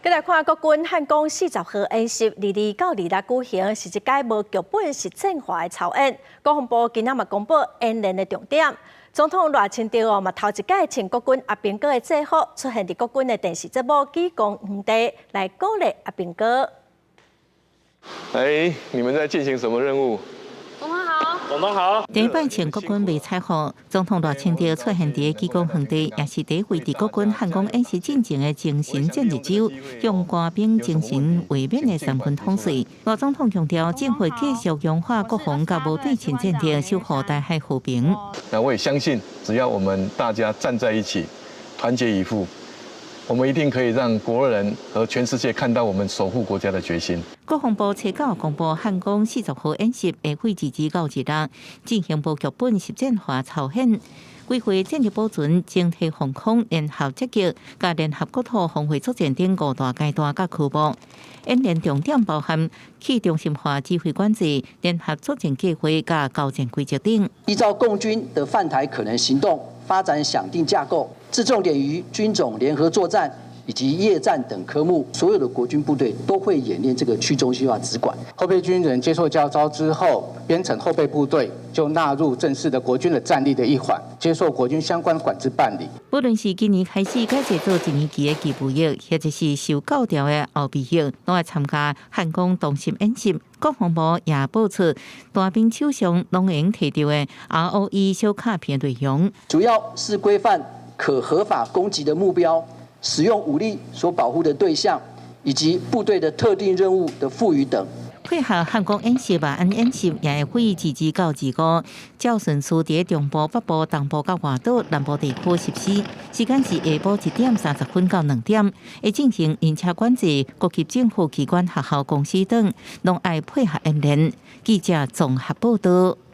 再来看国军汉光40号演习，22到26举行，是一届无剧本实战化的操演。国防部今仔嘛公布演练的重点。总统赖清德嘛头一届请国军阿兵哥的制服，出现伫国军的电视节目《举光皇帝》来鼓励阿兵哥。你们在进行什么任务？ 总统好，第一摆请国军为采访，总统赖清德出现伫举光皇帝，也是第一位伫国军汉光演习进前的精神战日周，用官兵精神卫冕的3分统帅。赖总统强调，政府继续强化国防甲无对称战力，守护台海和平。那我也相信，只要我们大家站在一起，团结一副。 我们一定可以让国人和全世界看到我们守护国家的决心。国防部初9公布汉光40号演习下会至到日进行无剧本实战化操演，规划战略保存、整体防空、联合击击、甲联合国土防卫作战等5大阶段甲区目。演练重点包含去中心化指挥管制、联合作战计划甲交战规则等。依照共军的犯台可能行动，发展响定架构。 置重点于军种联合作战以及夜战等科目，所有的国军部队都会演练这个去中心化指管。后备军人接受教招之后，编成后备部队就纳入正式的国军的战力的一环，接受国军相关管制办理。无论是今年开始改制做1年期的义务役，或者是受教调的后备役，拢会参加汉光同心演习。国防部也报出大兵手上拢用摕到的 ROE 小卡片内容，主要是规范 可合法攻击的目标、使用武力所保护的对象，以及部队的特定任务的赋予等。配合汉光演习、万安演习，也会自治到25，照顺序伫中部、北部、东部甲外岛南部地区实施。时间是下晡1点30分到2点，会进行营车管制、国级政府机关、学校、公司等，拢爱配合演练。记者综合报道。